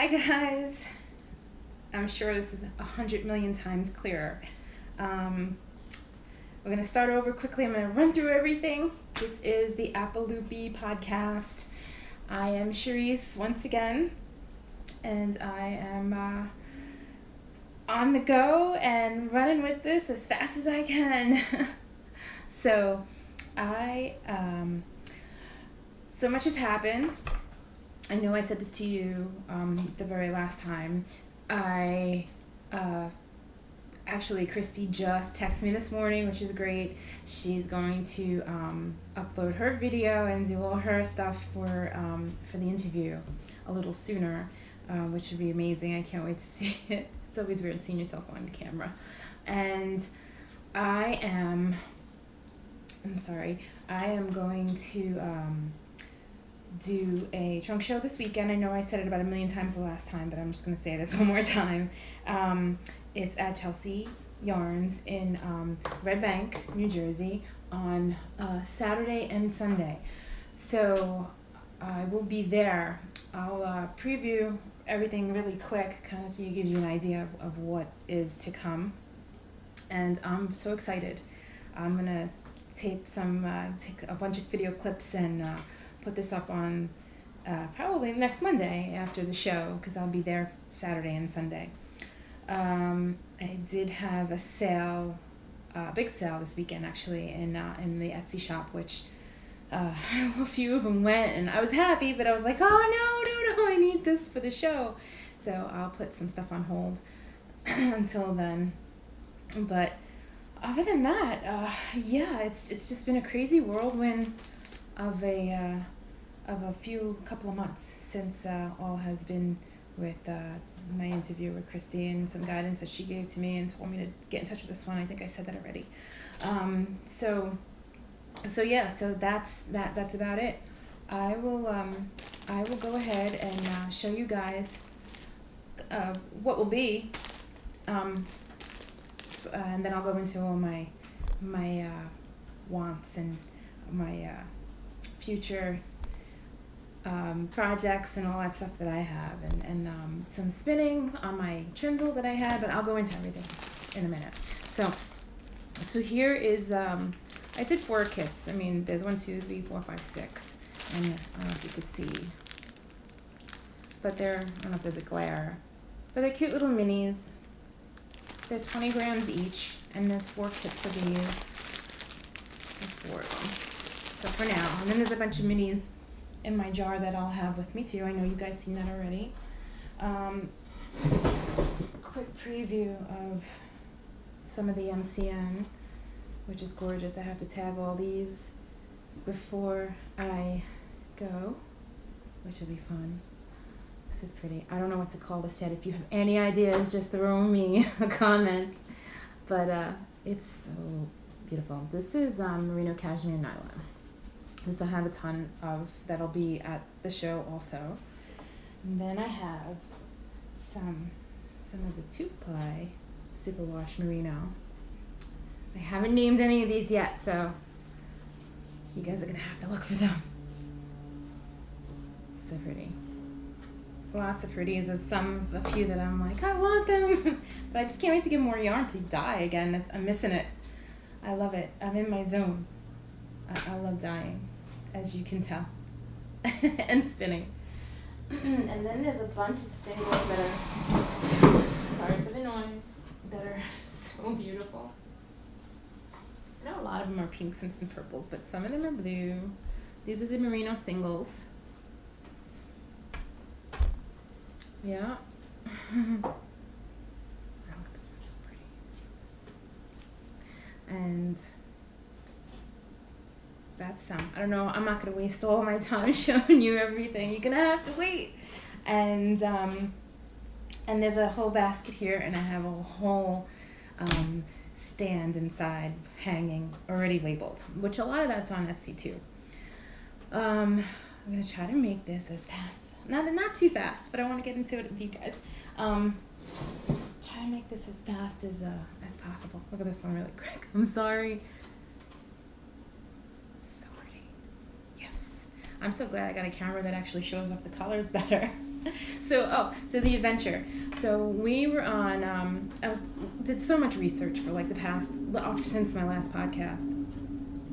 Hi guys, I'm sure this is 100 million times clearer. We're going to start over quickly. I'm going to run through everything. This is the APPALOOPY podcast. I am Ceereese once again, and I am on the go and running with this as fast as I can. So much has happened. I know I said this to you the very last time. Actually, Christy just texted me this morning, which is great. She's going to upload her video and do all her stuff for the interview a little sooner, which would be amazing. I can't wait to see it. It's always weird seeing yourself on camera. And I am going to do a trunk show this weekend. I know I said it about a million times the last time, but I'm just going to say this one more time. It's at Chelsea Yarns in Red Bank, New Jersey on Saturday and Sunday. So I will be there. I'll preview everything really quick, kind of so you give you an idea of what is to come. And I'm so excited. I'm going to take a bunch of video clips and put this up on probably next Monday after the show, because I'll be there Saturday and Sunday. I did have a sale, big sale this weekend actually in the Etsy shop, which a few of them went, and I was happy, but I was like, oh no, I need this for the show. So I'll put some stuff on hold until then. But other than that, yeah, it's just been a crazy whirlwind of a couple of months since all has been with my interview with Christy and some guidance that she gave to me and told me to get in touch with this one. I think I said that already. So that's about it. I will go ahead and show you guys what will be, and then I'll go into all my wants and my future projects and all that stuff that I have, and some spinning on my Trindle that I had, but I'll go into everything in a minute. So here is, I did 4 kits. I mean, there's 1, 2, 3, 4, 5, 6, and I don't know if you could see, but I don't know if there's a glare, but they're cute little minis. They're 20 grams each, and there's 4 kits of these. There's 4 of them. So for now, and then there's a bunch of minis in my jar that I'll have with me too. I know you guys seen that already. Quick preview of some of the MCN, which is gorgeous. I have to tag all these before I go, which will be fun. This is pretty. I don't know what to call this yet. If you have any ideas, just throw me a comment. But it's so beautiful. This is merino cashmere nylon. This I have a ton of that'll be at the show also. And then I have some of the 2-ply superwash merino. I haven't named any of these yet, so you guys are gonna have to look for them. So pretty. Lots of pretties. There's a few that I'm like, I want them, but I just can't wait to get more yarn to dye again. I'm missing it. I love it. I'm in my zone. I love dyeing, as you can tell, and spinning. And then there's a bunch of singles that are, sorry for the noise, that are so beautiful. I know a lot of them are pinks and some purples, but some of them are blue. These are the merino singles. Yeah. Oh, this one's so pretty. And that's I don't know, I'm not going to waste all my time showing you everything. You're going to have to wait. And there's a whole basket here, and I have a whole stand inside hanging, already labeled, which a lot of that's on Etsy too. I'm going to try to make this as fast. Not too fast, but I want to get into it with you guys. Try to make this as fast as possible. Look at this one really quick. I'm sorry. Yes. I'm so glad I got a camera that actually shows off the colors better. So the adventure. So we were on. Did so much research for like since my last podcast,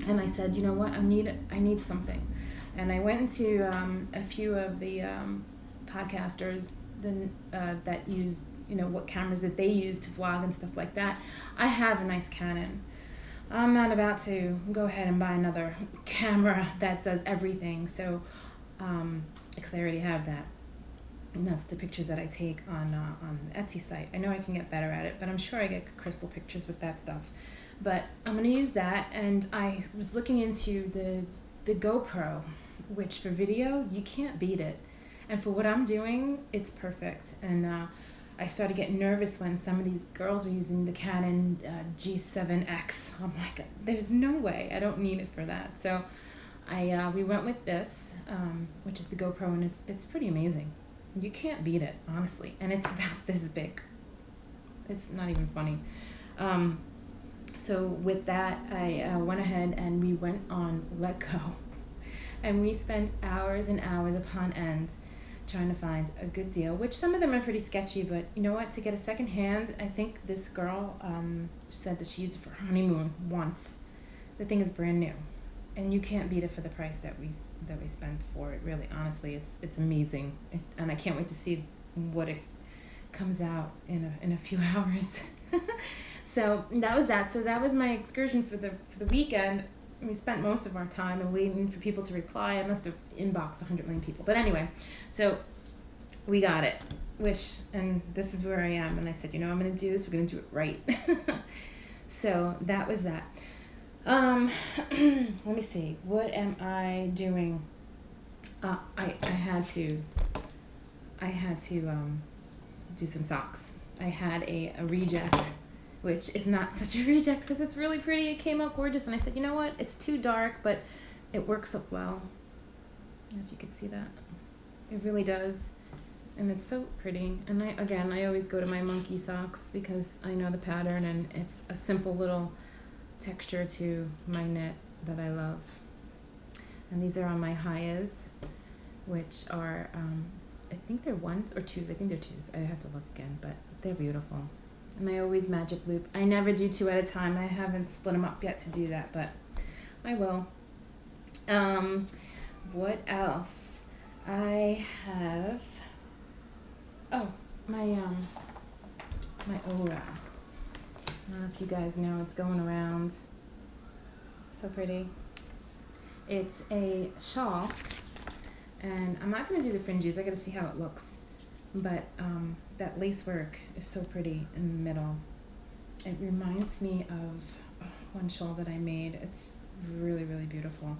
and I said, you know what, I need something, and I went into a few of the podcasters that use, what cameras that they use to vlog and stuff like that. I have a nice Canon. I'm not about to go ahead and buy another camera that does everything. So, because I already have that. And that's the pictures that I take on the Etsy site. I know I can get better at it, but I'm sure I get crystal pictures with that stuff. But I'm going to use that, and I was looking into the GoPro, which for video, you can't beat it. And for what I'm doing, it's perfect. And I started getting nervous when some of these girls were using the Canon G7X. I'm like, there's no way. I don't need it for that. So we went with this, which is the GoPro, and it's pretty amazing. You can't beat it, honestly. And it's about this big. It's not even funny. So with that, I went ahead and we went on Let Go. And we spent hours and hours upon end trying to find a good deal, which some of them are pretty sketchy, but you know what? To get a second hand, I think this girl said that she used it for her honeymoon once. The thing is brand new. And you can't beat it for the price that we spent for it. Really, honestly, it's amazing, and I can't wait to see what it comes out in a few hours. So that was that. So that was my excursion for the weekend. We spent most of our time waiting for people to reply. I must have inboxed 100 million people, but anyway, so we got it. And this is where I am. And I said, I'm going to do this. We're going to do it right. So that was that. Let me see. What am I doing? I had to do some socks. I had a reject, which is not such a reject because it's really pretty. It came out gorgeous, and I said, you know what? It's too dark, but it works up well. I don't know if you could see that. It really does, and it's so pretty. And I always go to my monkey socks because I know the pattern, and it's a simple little texture to my knit that I love. And these are on my Hayas, which are I think they're ones or twos. I think they're twos. I have to look again, but they're beautiful. And I always magic loop. I never do two at a time. I haven't split them up yet to do that, but I will. What else? I have my aura. I don't know if you guys know, it's going around. So pretty. It's a shawl, and I'm not going to do the fringes. I got to see how it looks. But that lace work is so pretty in the middle. It reminds me of one shawl that I made. It's really, really beautiful.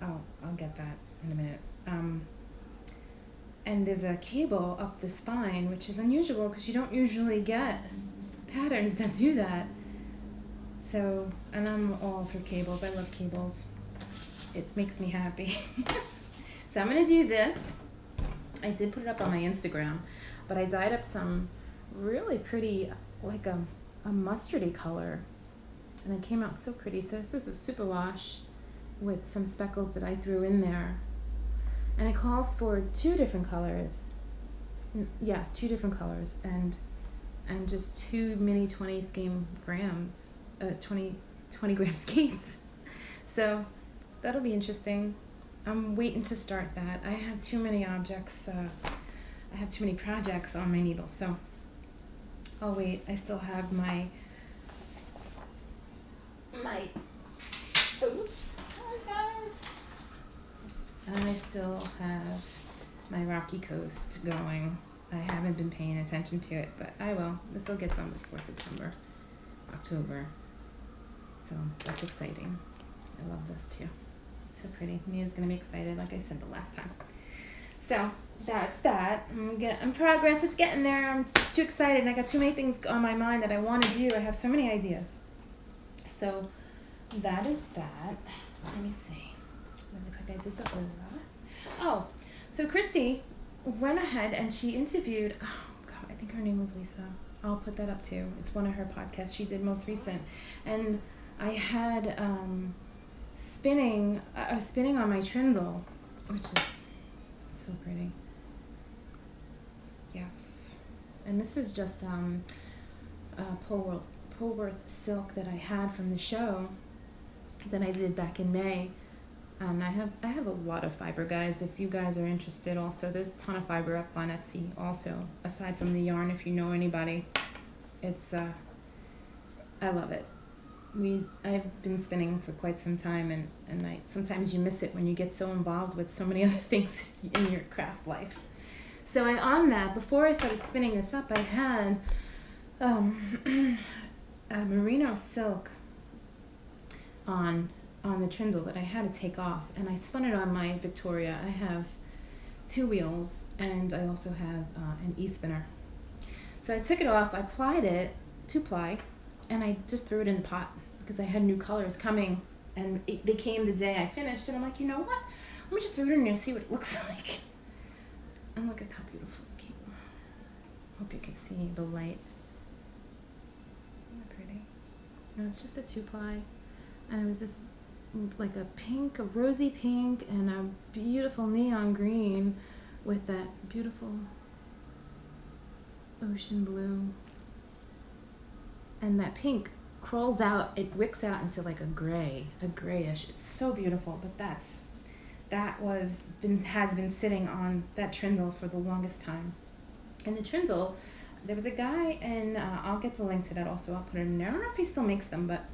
I'll get that in a minute. And there's a cable up the spine, which is unusual because you don't usually get patterns that do that. So, and I'm all for cables. I love cables. It makes me happy. So I'm going to do this. I did put it up on my Instagram, but I dyed up some really pretty, like a mustardy color, and it came out so pretty. So this is a superwash with some speckles that I threw in there, and it calls for 2 different colors. Yes, 2 different colors, and just 2 mini 20 gram skates. So that'll be interesting. I'm waiting to start that. I have too many objects. I have too many projects on my needle, so I'll wait. I still have my oops, sorry guys. And I still have my Rocky Coast going. I haven't been paying attention to it, but I will. This will get done before October. So that's exciting. I love this too. So pretty. Mia's gonna be excited, like I said the last time. So that's that. I'm in progress. It's getting there. I'm just too excited, and I got too many things on my mind that I want to do. I have so many ideas. So that is that. Let me see. Really quick, I did the aura. Oh, so Christy went ahead and she interviewed. Oh God, I think her name was Lisa. I'll put that up too. It's one of her podcasts she did most recent, and I had I was spinning on my Trindle, which is so pretty. Yes. And this is just Polworth silk that I had from the show that I did back in May. And I have a lot of fiber, guys. If you guys are interested, also there's a ton of fiber up on Etsy. Also, aside from the yarn, if you know anybody, it's I love it. I've been spinning for quite some time, and sometimes you miss it when you get so involved with so many other things in your craft life. So on that, before I started spinning this up, I had a merino silk on the Trindle that I had to take off, and I spun it on my Victoria. I have 2 wheels, and I also have an e-spinner. So I took it off, I plied it, 2-ply, and I just threw it in the pot because I had new colors coming, and they came the day I finished, and I'm like, you know what? Let me just throw it in there and see what it looks like. And look at how beautiful it came. Hope you can see the light. Isn't that pretty? And it's just a 2-ply, and it was this like a rosy pink and a beautiful neon green with that beautiful ocean blue. And that pink crawls out, it wicks out into like a grayish. It's so beautiful, but that has been sitting on that Trindle for the longest time. And the Trindle, there was a guy, and I'll get the link to that also, I'll put it in there. I don't know if he still makes them, but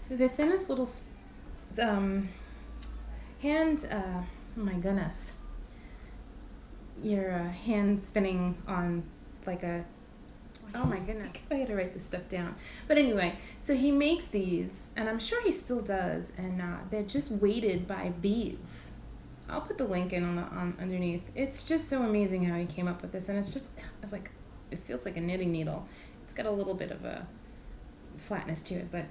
the thinnest little oh my goodness, your hand spinning on like a, oh my goodness, I gotta write this stuff down. But anyway, so he makes these, and I'm sure he still does, and they're just weighted by beads. I'll put the link in on underneath. It's just so amazing how he came up with this, and it's just like, it feels like a knitting needle. It's got a little bit of a flatness to it, but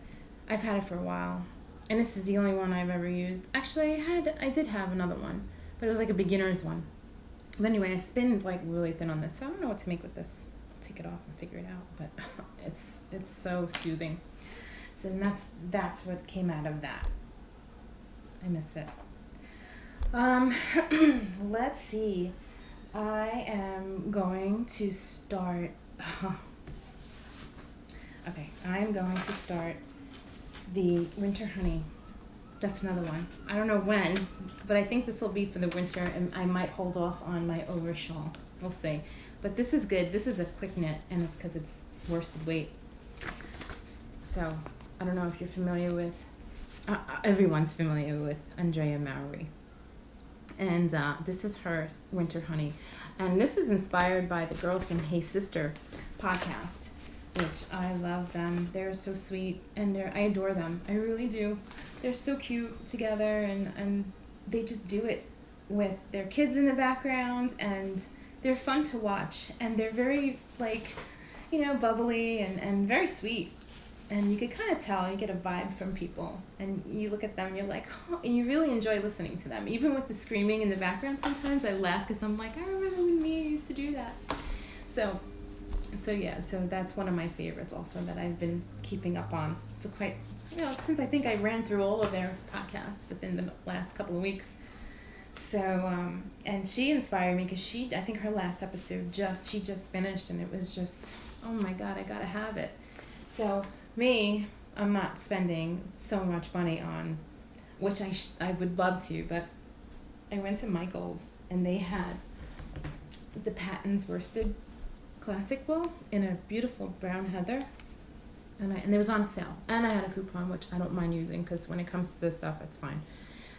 I've had it for a while, and this is the only one I've ever used. Actually, I did have another one, but it was like a beginner's one. But anyway, I spin like really thin on this, so I don't know what to make with this. I'll take it off and figure it out, but it's so soothing. So that's what came out of that. I miss it. Let's see. I am going to start. Okay, I'm going to start the winter honey. That's another one. I don't know when, but I think this will be for the winter, and I might hold off on my over shawl. We'll see. But this is good. This is a quick knit, and it's because it's worsted weight. So I don't know if you're familiar with. Everyone's familiar with Andrea Mowry. And this is her winter honey. And this was inspired by the girls from Hey Sister podcast, which I love them. They're so sweet, and I adore them. I really do. They're so cute together, and they just do it with their kids in the background, and they're fun to watch, and they're very, like, bubbly and very sweet. And you could kind of tell, you get a vibe from people, and you look at them, you're like, oh, and you really enjoy listening to them. Even with the screaming in the background, sometimes I laugh because I'm like, I remember when me used to do that. So yeah, so that's one of my favorites also that I've been keeping up on for quite, since I think I ran through all of their podcasts within the last couple of weeks. So, and she inspired me because I think her last episode she just finished, and it was just, oh my God, I gotta have it. So I'm not spending so much money on, which I would love to, but I went to Michael's, and they had the Patton's worsted classic wool in a beautiful brown heather, and it was on sale, and I had a coupon, which I don't mind using because when it comes to this stuff, it's fine.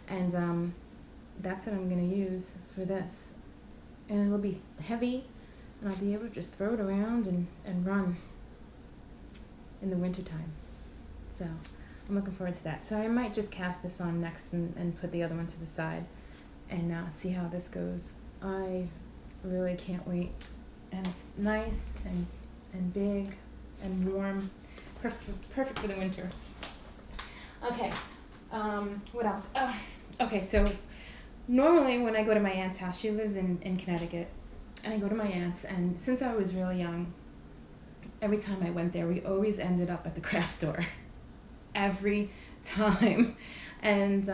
And that's what I'm going to use for this, and it'll be heavy, and I'll be able to just throw it around and run in the wintertime. So I'm looking forward to that. So I might just cast this on next and put the other one to the side and see how this goes. I really can't wait. And it's nice and big and warm. Perfect for the winter. Okay, what else? Okay, so normally when I go to my aunt's house, she lives in Connecticut, and I go to my aunt's, and since I was really young, every time I went there, we always ended up at the craft store. Every time. And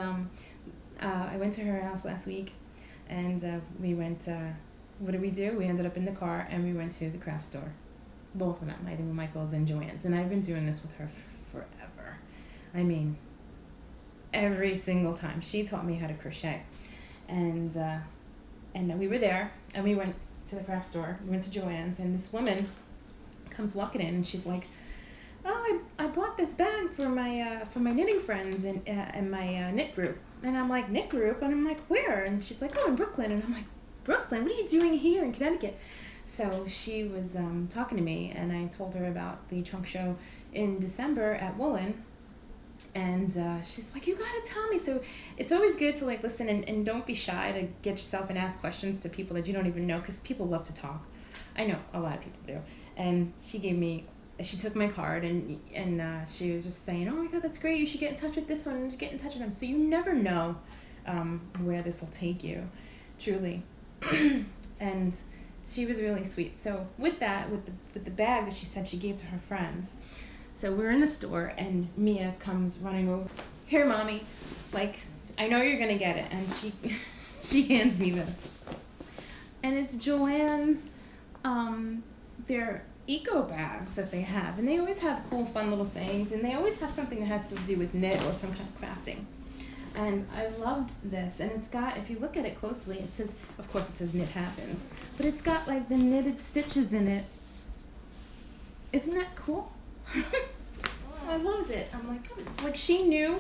I went to her house last week, and we went what did we do? We ended up in the car and we went to the craft store. Both of them, I think Michael's and Joann's. And I've been doing this with her forever. I mean, every single time. She taught me how to crochet. And we were there and we went to the craft store. We went to Joann's and this woman comes walking in and she's like, oh, I bought this bag for my knitting friends and my knit group. And I'm like, knit group? And I'm like, where? And she's like, oh, in Brooklyn. And I'm like, Brooklyn? What are you doing here in Connecticut? So she was talking to me, and I told her about the trunk show in December at Woolen. And she's like, you gotta tell me. So it's always good to like listen and don't be shy to get yourself and ask questions to people that you don't even know, because people love to talk. I know a lot of people do. And she took my card and she was just saying, oh my God, that's great. You should get in touch with this one and get in touch with them. So you never know where this will take you, truly. And she was really sweet. So with that, with the bag that she said she gave to her friends, so we're in the store and Mia comes running over. Here, Mommy, like, I know you're gonna get it. And she hands me this. And it's Joann's, their eco bags that they have. And they always have cool, fun little sayings. And they always have something that has to do with knit or some kind of crafting. And I love this. And it's got, if you look at it closely, it says, of course it says knit happens, but it's got like the knitted stitches in it. Isn't that cool? I loved it. I'm like she knew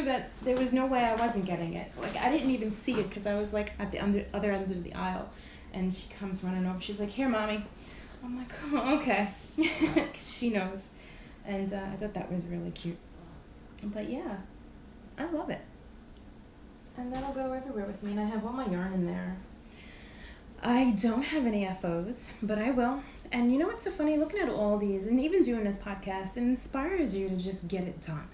that there was no way I wasn't getting it. Like I didn't even see it because I was like at the other end of the aisle, and she comes running over. She's like, here, Mommy. I'm like, oh, okay. She knows. And I thought that was really cute. But yeah, I love it. And that'll go everywhere with me. And I have all my yarn in there. I don't have any FOs, but I will. And you know what's so funny? Looking at all these and even doing this podcast, it inspires you to just get it done.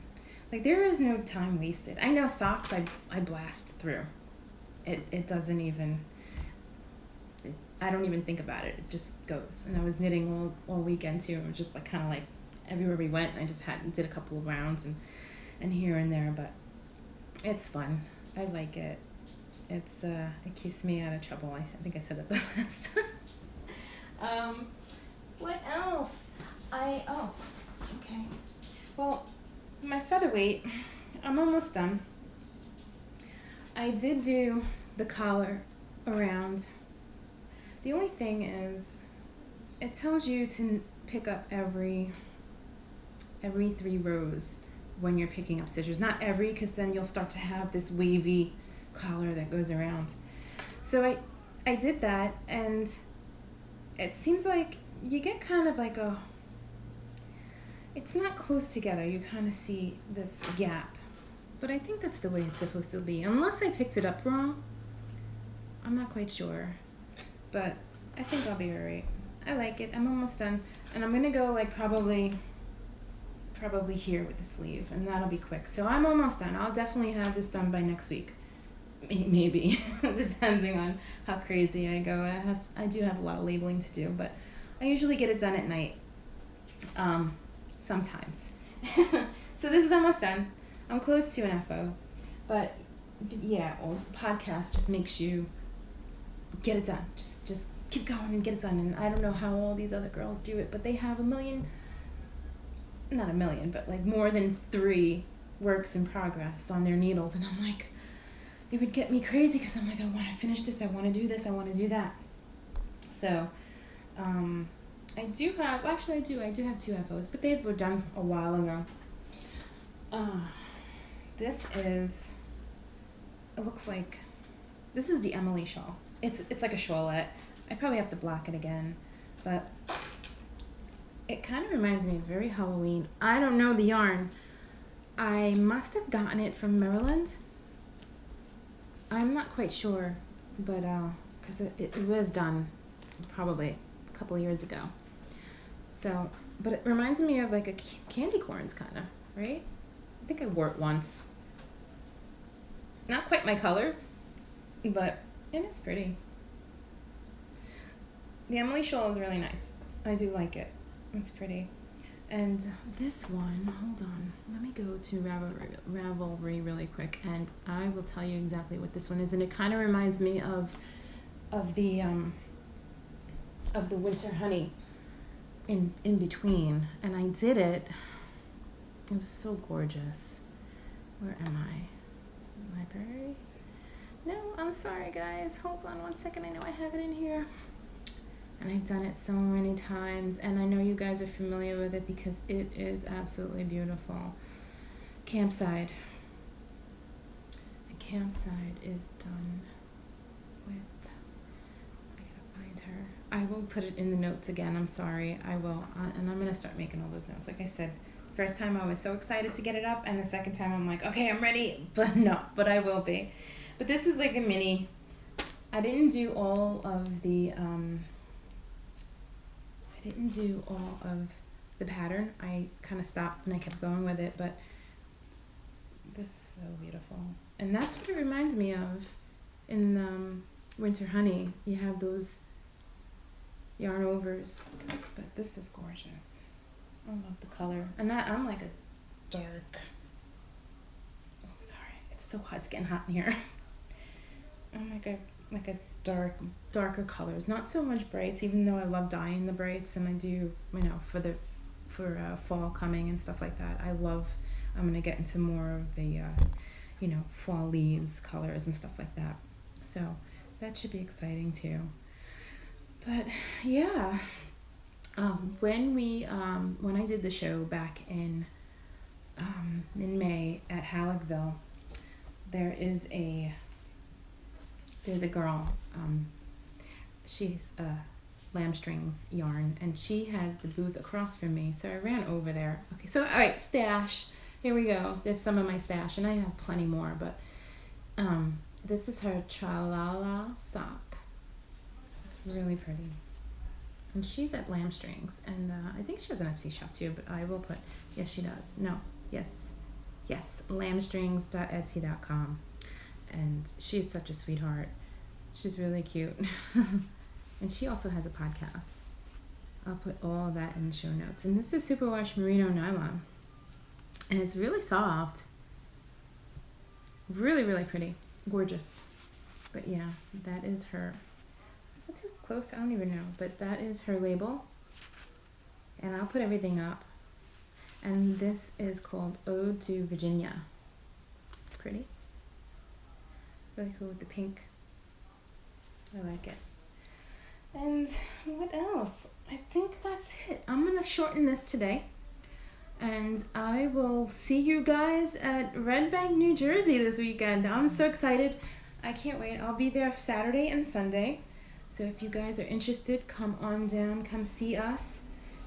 Like there is no time wasted. I know socks I blast through. It doesn't even, I don't even think about it. It just goes. And I was knitting all weekend too. It was just like kind of like everywhere we went. I just did a couple of rounds and here and there, but it's fun. I like it. It keeps me out of trouble. I think I said that the last time. What else? Okay. Well, my featherweight, I'm almost done. I did do the collar around. The only thing is, it tells you to pick up every 3 rows when you're picking up stitches. Not every, because then you'll start to have this wavy collar that goes around. So I did that, and it seems like you get kind of like it's not close together. You kind of see this gap, but I think that's the way it's supposed to be, unless I picked it up wrong. I'm not quite sure, but I think I'll be all right. I like it. I'm almost done, and I'm gonna go like probably here with the sleeve, and that'll be quick. So I'm almost done. I'll definitely have this done by next week. Maybe, depending on how crazy I go. I do have a lot of labeling to do, but I usually get it done at night, sometimes. So this is almost done. I'm close to an FO, but yeah, podcast just makes you get it done. Just keep going and get it done. And I don't know how all these other girls do it, but they have not a million, but like more than 3 works in progress on their needles, and I'm like, it would get me crazy because I'm like, I want to finish this, I want to do this, I want to do that. So I do have 2 FOs, but they were done a while ago. This is the Emily shawl. It's like a shawlette. I probably have to block it again, but it kind of reminds me of very Halloween. I don't know the yarn. I must have gotten it from Maryland. I'm not quite sure, but because it was done probably a couple of years ago. So, but it reminds me of like a candy corns kind of, right? I think I wore it once. Not quite my colors, but it is pretty. The Emily shawl is really nice. I do like it. It's pretty. And this one, hold on, let me go to Ravelry really quick, and I will tell you exactly what this one is. And it kind of reminds me of of the winter honey in between, and I did it. It was so gorgeous. Where am I? Library? No, I'm sorry guys. Hold on one second. I know I have it in here. And I've done it so many times, and I know you guys are familiar with it because it is absolutely beautiful. Campside. The campside is done with, I gotta find her. I will put it in the notes again. I'm sorry. I will. And I'm going to start making all those notes. Like I said, first time I was so excited to get it up, and the second time I'm like, okay, I'm ready. But no, but I will be. But this is like a mini. I didn't do all of the pattern. I kind of stopped and I kept going with it, but this is so beautiful. And that's what it reminds me of in Winter Honey. You have those yarn overs, but this is gorgeous. I love the color. And I'm like a dark, oh sorry, it's so hot, it's getting hot in here. I'm like a darker colors, not so much brights, even though I love dyeing the brights, and I do, you know, for fall coming and stuff like that. I'm gonna get into more of the you know, fall leaves colors and stuff like that, so that should be exciting too. But yeah, when I did the show back in May at Halleckville, there's a girl, she's lamb strings yarn, and she had the booth across from me, so I ran over there. Okay, so all right, stash, here we go. There's some of my stash, and I have plenty more, but this is her Tralala sock. It's really pretty, and she's at Lamb Strings, and I think she has an Etsy shop too, but I will put, yes she does, no, yes, lambstrings.etsy.com. And she's such a sweetheart. She's really cute. And she also has a podcast. I'll put all of that in the show notes. And this is superwash merino nylon. And it's really soft. Really, really pretty. Gorgeous. But yeah, that is her. Not too close, I don't even know. But that is her label. And I'll put everything up. And this is called Ode to Virginia. Pretty. Really cool with the pink. I like it. And what else? I think that's it. I'm gonna shorten this today, and I will see you guys at Red Bank, New Jersey this weekend. I'm so excited. I can't wait. I'll be there Saturday and Sunday. So if you guys are interested, come on down, come see us.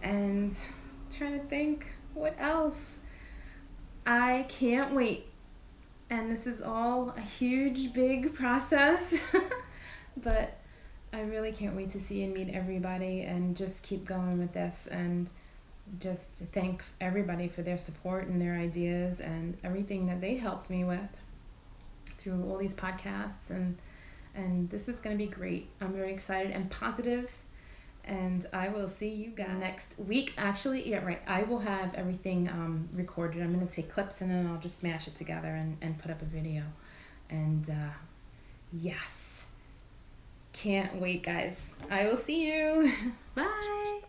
And I'm trying to think what else. I can't wait. And this is all a huge, big process, but I really can't wait to see and meet everybody and just keep going with this, and just thank everybody for their support and their ideas and everything that they helped me with through all these podcasts, and this is going to be great. I'm very excited and positive. And I will see you guys next week. Actually, yeah, right. I will have everything recorded. I'm going to take clips and then I'll just smash it together and put up a video. And yes, can't wait, guys. I will see you. Bye.